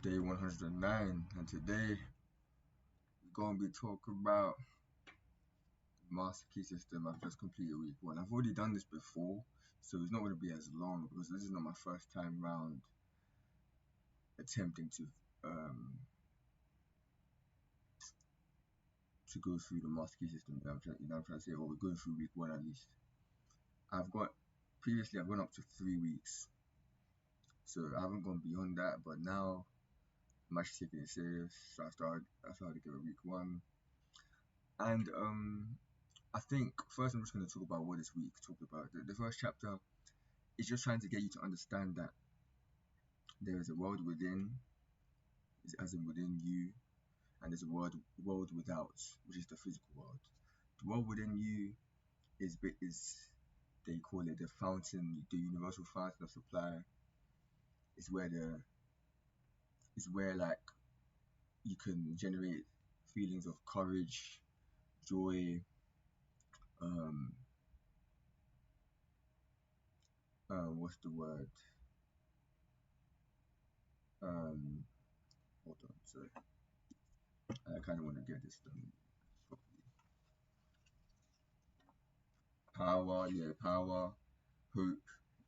Day 109, and today we're going to be talking about the master key system. I've just completed week one. I've already done this before, so it's not going to be as long because this is not my first time round attempting um to go through the master key system. I'm trying to say, or we're going through week one at least. I've got Previously I've gone up to 3 weeks, so I haven't gone beyond that. But now I'm actually taking it serious. So I started to get week one, and I think first I'm just going to talk about what this week talked about. The first chapter is just trying to get you to understand that there is a world within, as in within you, and there's a world without, which is the physical world. The world within you is they call it the fountain, the universal fountain of supply. Is where the is where like you can generate feelings of courage, joy, um, what's the word? Um, Hold on, sorry. I kind of want to get this done properly. Power, hope,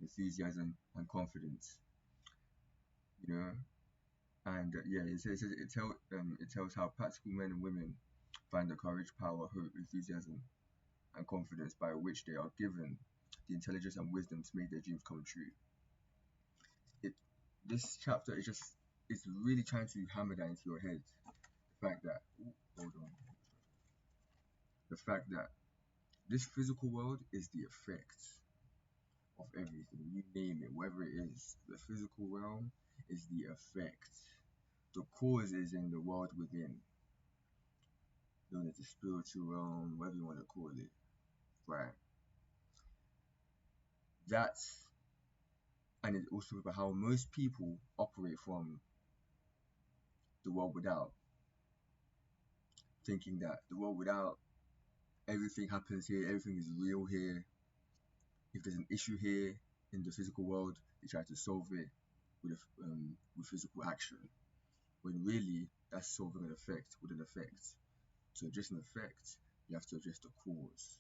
enthusiasm, and confidence. You know, and it tells how practical men and women find the courage, power, hope, enthusiasm, and confidence by which they are given the intelligence and wisdom to make their dreams come true. It This chapter is really trying to hammer that into your head. The fact that hold on, the fact that this physical world is the effect of everything. You name it, whatever it is. The physical realm is the effect. The cause is in the world within. Known as the spiritual realm, whatever you want to call it. Right. That's and it's also about how most people operate from the world without, thinking that the world without everything happens here, everything is real here. If there's an issue here in the physical world, they try to solve it with physical action. When really that's solving an effect with an effect. To address an effect, you have to address the cause.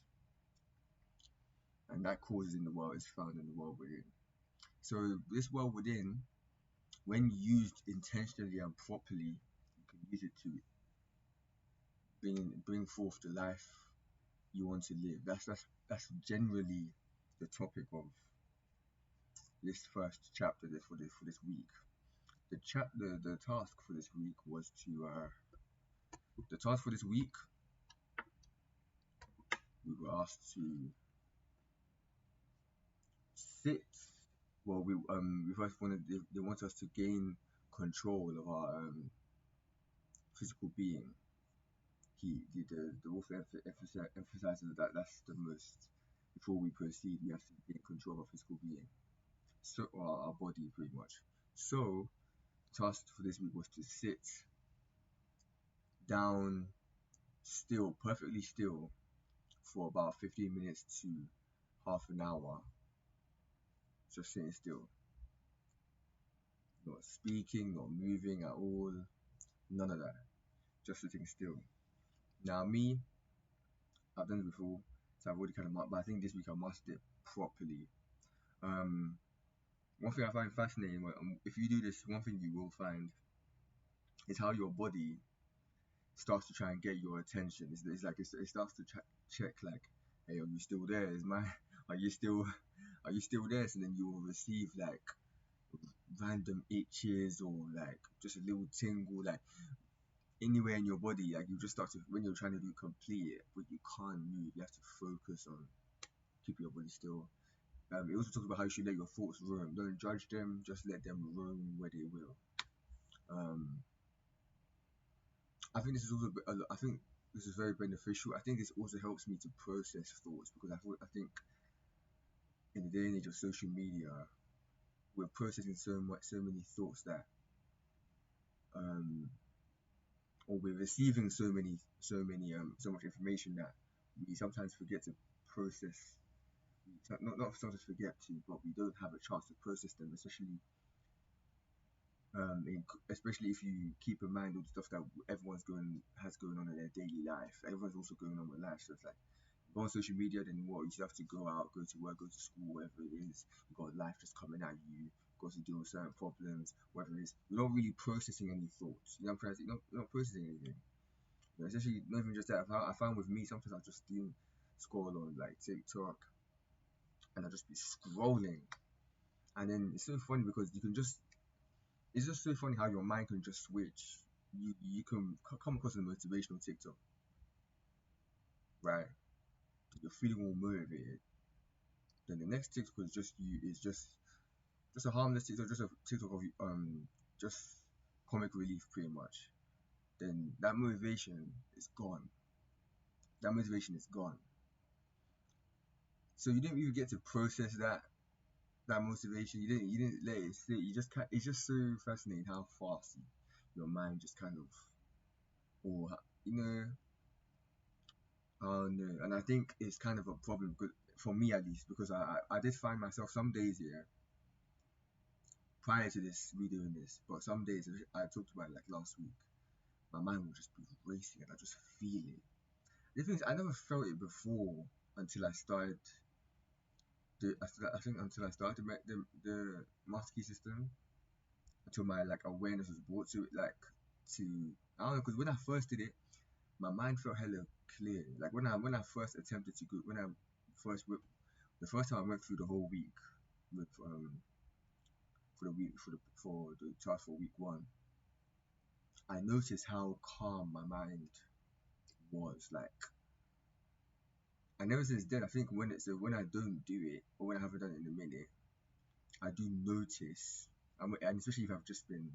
And that cause is in the world is found in the world within. So this world within, when used intentionally and properly, you can use it to bring forth the life you want to live. That's generally the topic of this first chapter for this week. The task for this week was to the task for this week we were asked to sit. Well, we first wanted they want us to gain control of our physical being. The author emphasizes that that's the most. Before we proceed, we have to gain control of our physical being, so our body pretty much. So, task for this week was to sit down, still, perfectly still, for about 15 minutes to half an hour, just sitting still, not speaking, not moving at all, none of that, just sitting still. Now, me, I've done it before, so I've already kind of, but I think this week I mastered it properly. Um, One thing I find fascinating, if you do this, one thing you will find is how your body starts to try and get your attention. It starts to check like, hey, are you still there? Are you still, are you still there? So then you will receive like random itches or like just a little tingle, like anywhere in your body. Like you just start to when you're trying to do complete it, but you can't move. You have to focus on keeping your body still. It also talks about how you should let your thoughts roam. Don't judge them, just let them roam where they will. Um, I think this is also, I think this is very beneficial. I think this also helps me to process thoughts because I think in the day and age of social media, we're processing so many thoughts that, um, or we're receiving so much information that we sometimes forget to process. Not sometimes forget to, but we don't have a chance to process them, especially especially if you keep in mind all the stuff that everyone's going on in their daily life. Everyone's also going on with life, so it's like go on social media, then what? You just have to go out, go to work, go to school, whatever it is. You got life just coming at you. You got to deal with certain problems, whatever it is. You're not really processing any thoughts. You know what I'm trying to say? You're not processing anything. You know, especially not even just that. I found with me, sometimes I just do scroll on like TikTok, and I just be scrolling, and then it's so funny because you can just it's just so funny how your mind can just switch. You can come across a motivational TikTok, right? You're feeling all motivated. Then the next TikTok is just a harmless TikTok, just a TikTok of just comic relief pretty much. Then that motivation is gone. That motivation is gone. So you didn't even get to process that motivation. You didn't let it sit. You just can't, it's just so fascinating how fast your mind just kind of or you know no. And I think it's kind of a problem for me at least because I did find myself some days here prior to this me doing this, but some days I talked about it like last week. My mind will just be racing and I just feel it. The thing is, I never felt it before until I started. I think until I started the musky system, until my like awareness was brought to it, like to I don't know, because when I first did it, my mind felt hella clear. Like when I first attempted to go, when I first went, the first time I went through the whole week with for the task for week one, I noticed how calm my mind was. Like and ever since then, I think when I don't do it or when I haven't done it in a minute, I do notice, and especially if I've just been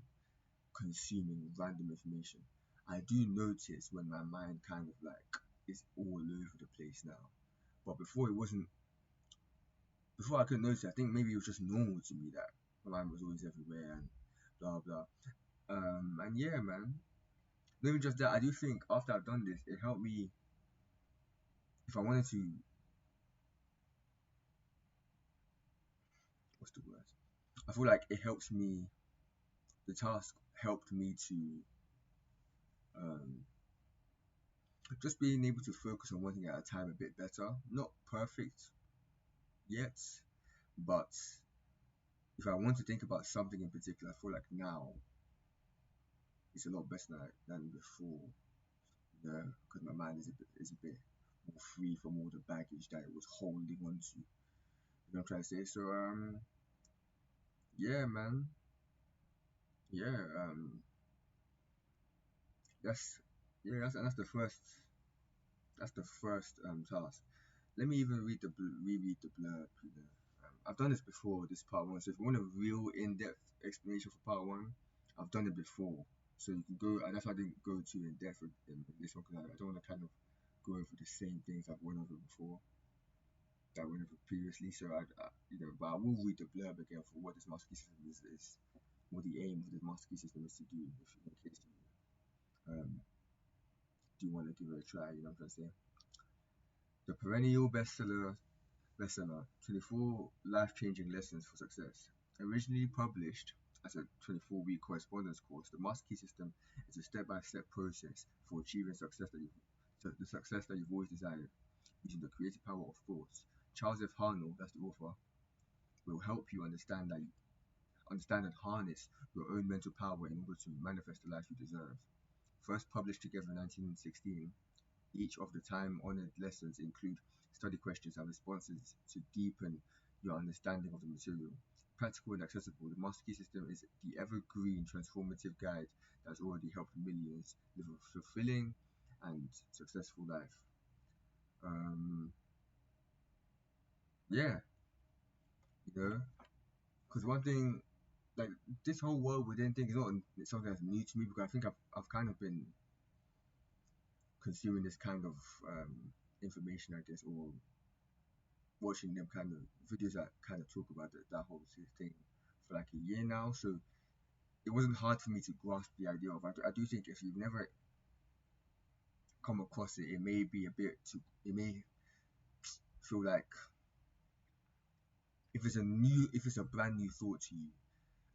consuming random information, I do notice when my mind kind of like is all over the place now. But before it wasn't, before I couldn't notice it, I think maybe it was just normal to me that my mind was always everywhere and blah blah. And yeah, man. Not even just that, I do think after I've done this, it helped me if I wanted to. What's the word? I feel like it helps me. The task helped me to um, just being able to focus on one thing at a time a bit better. Not perfect yet, but if I want to think about something in particular, I feel like now it's a lot better than before. You know, because my mind is a bit more free from all the baggage that it was holding on to. You know what I'm trying to say? So yeah, man. Yeah, that's yeah, that's the first. That's the first task. Let me even reread the blurb. You know. I've done this before, this part one. So if you want a real in-depth explanation for part one, I've done it before. So you can go, and that's why I didn't go too in depth in this one because I don't want to kind of go over the same things I've went over before, that I went over previously. So but I will read the blurb again for what this musky system is what the aim of the musky system is to do. If in case you do want to give it a try, you know what I'm trying to say. The perennial bestseller 24 life-changing lessons for success. Originally published as a 24-week correspondence course, the Musky system is a step-by-step process for achieving the success that you've always desired using the creative power of thoughts. Charles F. Harnell, that's the author, will help you understand and harness your own mental power in order to manifest the life you deserve. First published together in 1916, each of the time-honored lessons include study questions and responses to deepen your understanding of the material. Practical and accessible, the Master Key System is the evergreen transformative guide that has already helped millions live a fulfilling and successful life. Um, yeah, you know, because one thing, like this whole world within thing is not something that's new to me because I think I've kind of been consuming this kind of information, I guess, or watching them kind of videos that kind of talk about that whole thing for like a year now. So it wasn't hard for me to grasp the idea of. I do think if you've never come across it, it may be a bit too. It may feel like if it's a brand new thought to you,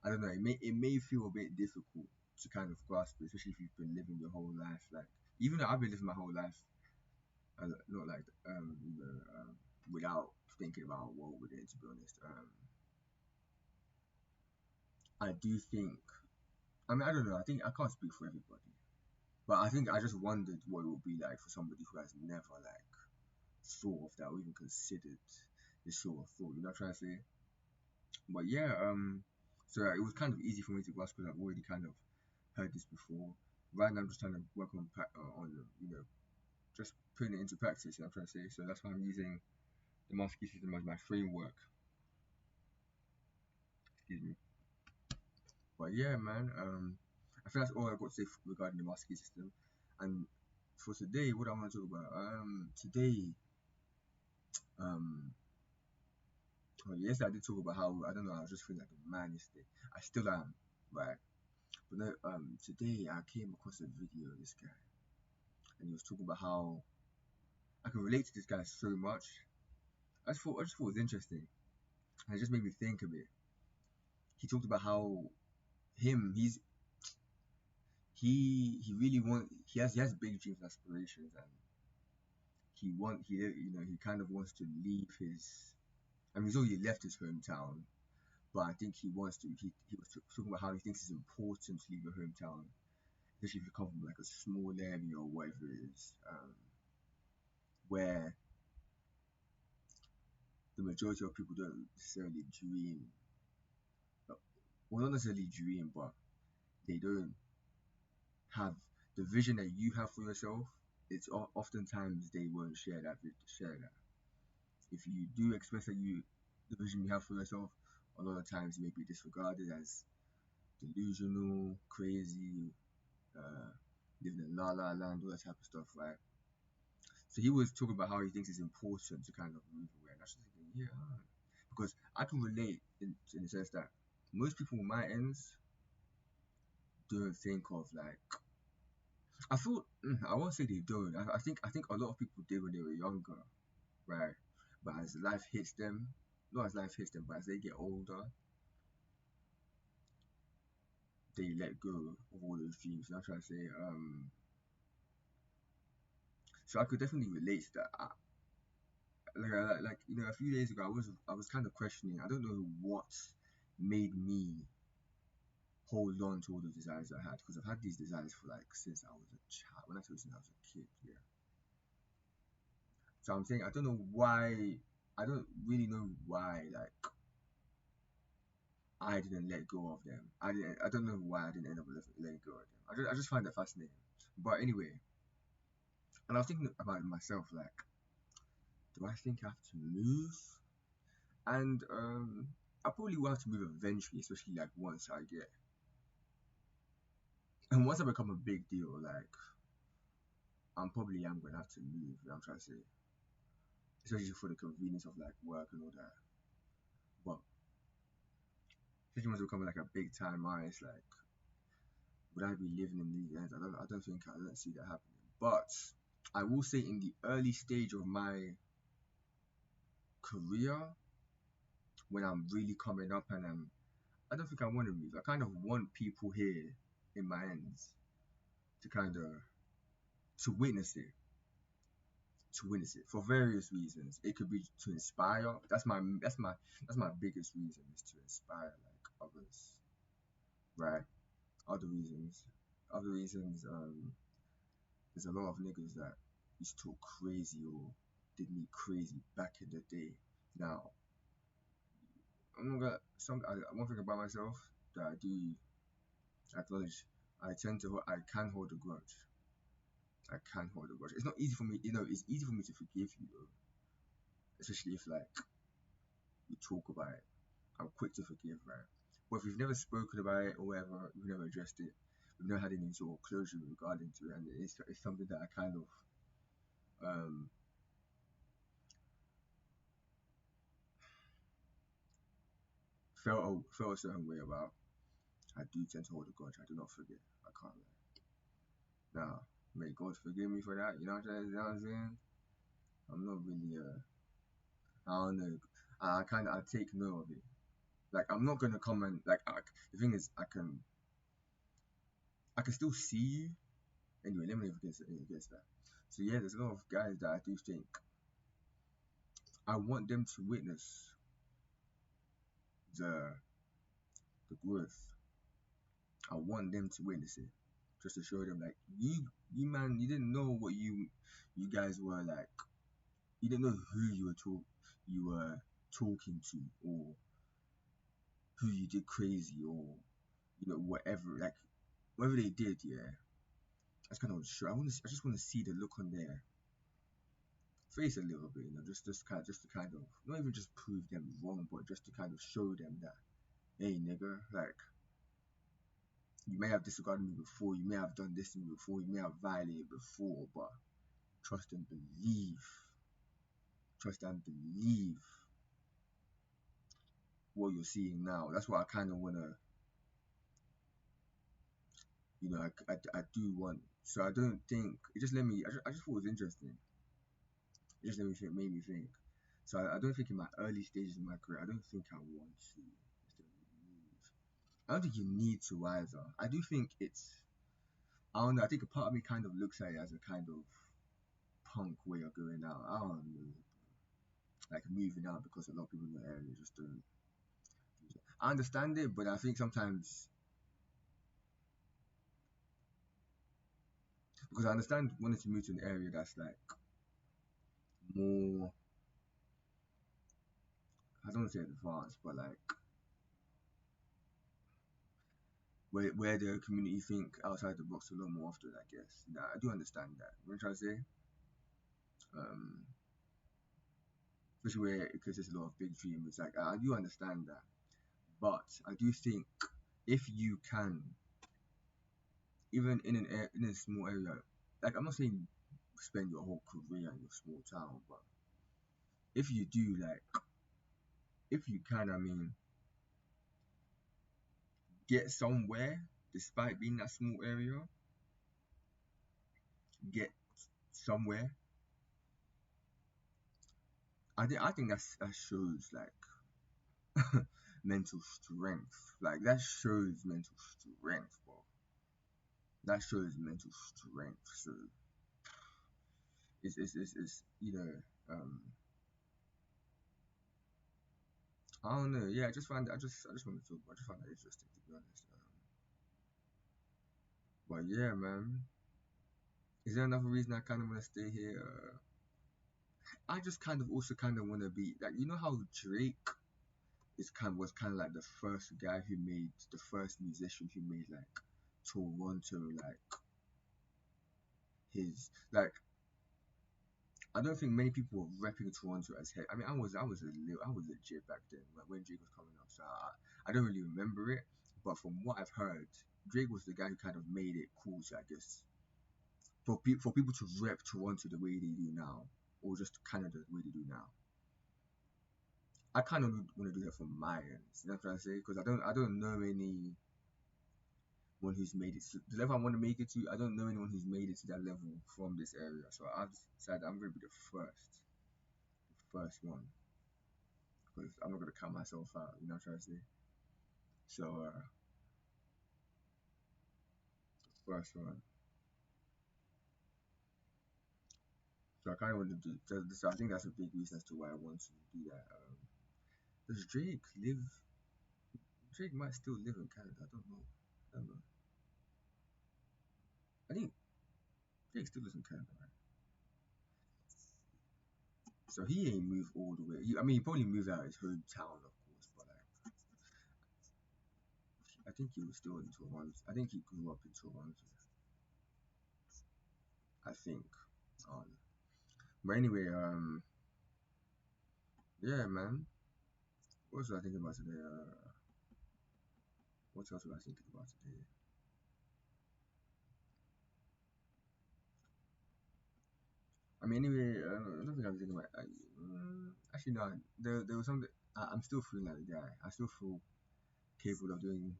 I don't know. It may feel a bit difficult to kind of grasp it, especially if you've been living your whole life. Like even though I've been living my whole life, not like without thinking about what we're doing. To be honest, I do think. I mean, I don't know. I think I can't speak for everybody, but I think I just wondered what it would be like for somebody who has never like thought of that or even considered this sort of thought. You know what I'm trying to say? But yeah, so it was kind of easy for me to grasp because I've already kind of heard this before. Right now, I'm just trying to work just putting it into practice. You know what I'm trying to say? So that's why I'm using the Musky system as my framework. Excuse me. But yeah, man. I think that's all I got to say regarding the Musky system. And for today, what I want to talk about. Today, um, well, yesterday I did talk about how I don't know. I was just feeling like a man yesterday. I still am, right? But no, today I came across a video of this guy, and he was talking about how I can relate to this guy so much. I just thought it was interesting, and it just made me think a bit. He talked about how him, he really he has big dreams and aspirations, and he kind of wants to leave his. I mean, he's already left his hometown, but I think he wants to. He was talking about how he thinks it's important to leave your hometown, especially if you come from like a small area or whatever it is, where the majority of people don't necessarily dream, well, not necessarily dream, but they don't have the vision that you have for yourself. It's oftentimes they won't share that. If you do express the vision you have for yourself, a lot of times it may be disregarded as delusional, crazy, uh, living in la la land, all that type of stuff, right? So he was talking about how he thinks it's important to kind of move away, and I was just thinking, yeah, because I can relate in the sense that most people on my ends don't think of like I feel I won't say they don't. I think a lot of people did when they were younger, right? But as life hits them, not as life hits them, but as they get older, they let go of all those dreams. And I'm trying to say, so I could definitely relate to that. A few days ago, I was kind of questioning. I don't know what made me hold on to all the desires I had because I've had these desires for like since I was a child. When I say since I was a kid, yeah. So I'm saying I don't know why. I don't really know why. Like I didn't let go of them. I didn't. I don't know why I didn't end up letting go of them. I just find that fascinating. But anyway, and I was thinking about it myself. Like, do I think I have to move? And I probably will have to move eventually, especially like once I get and once I become a big deal. Like, I'm probably am gonna have to move. You know what I'm trying to say, especially for the convenience of like work and all that. But especially once I become like a big time artist, like would I be living in these ends? I don't see that happening. But I will say in the early stage of my career, when I'm really coming up and I don't think I want to move. I kind of want people here in my ends to kind of to witness it, for various reasons. It could be to inspire. That's my biggest reason is to inspire like others, right? Other reasons, there's a lot of niggas that used to talk crazy or did me crazy back in the day. Now, I'm not gonna one thing about myself that I do acknowledge. I can hold a grudge. I can hold a grudge. It's not easy for me, it's easy for me to forgive you though, especially if like we talk about it. I'm quick to forgive, right? But if we've never spoken about it or whatever, we've never addressed it, we've never had any sort of closure regarding to it, and it's something that I kind of um felt a certain way about. I do tend to hold a grudge. I do not forget. I can't lie. Now, may God forgive me for that. You know what I'm saying? I'm not really I don't know. I take note of it. Like I'm not gonna come and like the thing is I can still see you anyway. Let me know if it gets that. So yeah, there's a lot of guys that I do think I want them to witness the the growth. I want them to witness it, just to show them like you man, you didn't know what you guys were like. You didn't know who you were talking to, or who you did crazy, or whatever. Like whatever they did, yeah. That's kind of sure. I just want to see the look on their face a little bit, just to kind of not even just prove them wrong, but just to kind of show them that, hey, nigga, like you may have disregarded me before, you may have done this to me before, you may have violated before, but trust and believe, trust and believe what you're seeing now. That's what I kind of want to, I do want. So I don't think it just let me. I just thought it was interesting. It just let me think, made me think. So I don't think in my early stages of my career, I don't think I want to move. I don't think you need to either. I do think it's. I don't know. I think a part of me kind of looks at it as a kind of punk way of going out. I don't know, like moving out because a lot of people in the area just don't. I understand it, but I think sometimes because I understand wanting to move to an area that's like more. I don't want to say advanced, but like where the community think outside the box a lot more often. I guess. Nah, I do understand that. You know what I'm trying to say? Um, Especially where because there's a lot of big dreamers. Like I do understand that, but I do think if you can, even in a small area, like I'm not saying spend your whole career in your small town, but if you do, like if you can, I mean, get somewhere despite being that small area, get somewhere. I think that shows like mental strength. Like that shows mental strength, bro. That shows mental strength. So it's I don't know. Yeah, I just find I just want to talk. I just find that interesting to be honest. But yeah, man. Is there another reason I kind of want to stay here? I just kind of also kind of want to be like how Drake was kind of like the first guy who made the first musician who made like Toronto like his like I don't think many people were repping Toronto as head. I mean, I was legit back then when Drake was coming up, so I don't really remember it. But from what I've heard, Drake was the guy who kind of made it cool. So I guess for people to rep Toronto the way they do now, or just Canada the way they do now, I kind of want to do that from my end. You know what I'm trying to say? Because I don't know anyone who's made it to the level I want to make it to. I don't know anyone who's made it to that level from this area. So I've decided I'm going to be the first one. Because I'm not gonna count myself out. You know what I'm trying to say? So first one. So I kind of want to do. So I think that's a big reason as to why I want to do that. Does Drake live? Drake might still live in Canada. I don't know. I don't know. I think Drake still lives in Canada, right? So he ain't moved all the way. I mean, he probably moved out of his hometown, of course, but like, I think he was still in Toronto. I think he grew up in Toronto. I think. Um, but anyway, yeah, man. What was I thinking about today? What else was I thinking about today? I mean, anyway, I don't think I'm thinking about. Actually, no. There was something. I'm still feeling like the guy. I still feel capable of doing,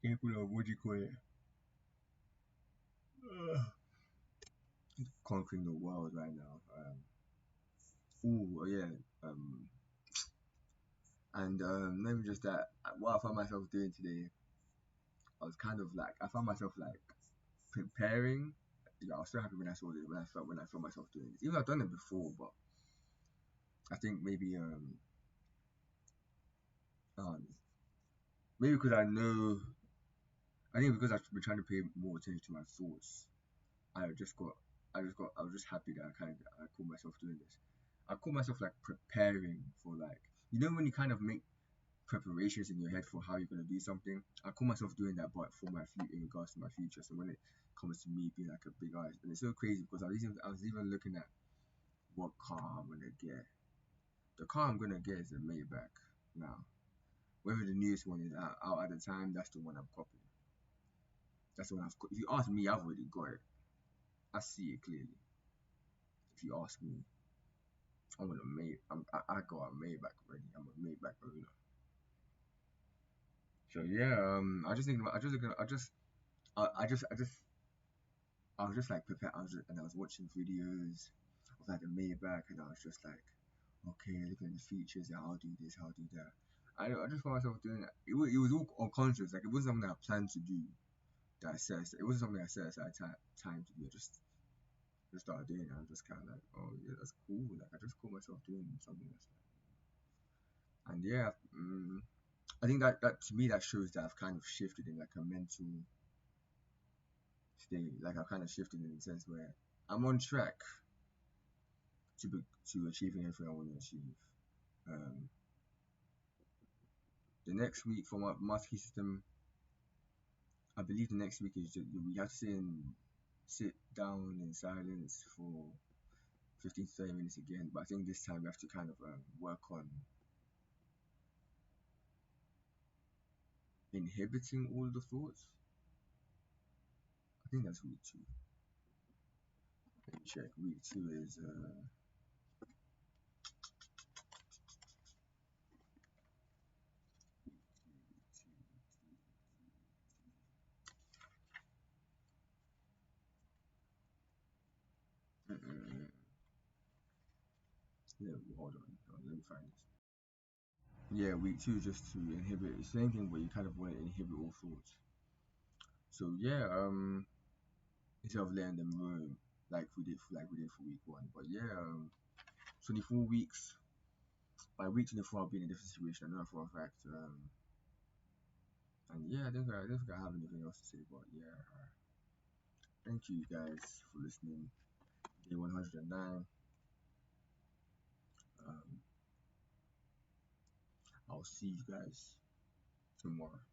capable of what do you call it, conquering the world right now. Oh yeah. Um, And not even just that, what I found myself doing today, I was kind of like, I found myself like preparing. Yeah, I was so happy when I saw it, when I saw myself doing this. Even though I've done it before, but I think um maybe because I think because I've been trying to pay more attention to my thoughts, I just got, I was just happy that I caught myself doing this. I caught myself like preparing for like, when you kind of make preparations in your head for how you're gonna do something. I call myself doing that, but for my future, in regards to my future. So when it comes to me being like a big eyes, and it's so crazy because I was even looking at what car I'm gonna get. The car I'm gonna get is a Maybach. Now, whether the newest one is out at the time, that's the one I'm copying. That's the one If you ask me, I've already got it. I see it clearly. If you ask me, I want a I got a Maybach already. I'm a Maybach owner. So yeah, I just think about, I was just like prepared. And I was watching videos of like the Maybach, and I was just like, okay, looking at the features, yeah, I'll do this, I'll do that. I just found myself doing that. It was all unconscious. Like it wasn't something that I planned to do. It wasn't something I set aside time to do. I just started doing it. I'm just kind of like, oh yeah, that's cool. Like I just caught myself doing something that's like, and yeah, I think that to me that shows that I've kind of shifted in like a mental state. Like I've kind of shifted in the sense where I'm on track to be, to achieving everything I want to achieve. Um, the next week for my master key system, I believe the next week is we have to sit down in silence for 15 to 30 minutes again. But I think this time we have to kind of work on inhibiting all the thoughts. I think that's week two. Let me check. Week two is hold on, let me find this. Yeah, week two is just to inhibit. It's the same thing where you kind of want to inhibit all thoughts. So yeah, instead of letting them roam like we did for week one. But yeah, 24 weeks. By week 24, I'll be in a different situation. I know for a fact. And yeah, I don't think I have anything else to say. But yeah, thank you guys for listening. Day 109. Um, I'll see you guys tomorrow.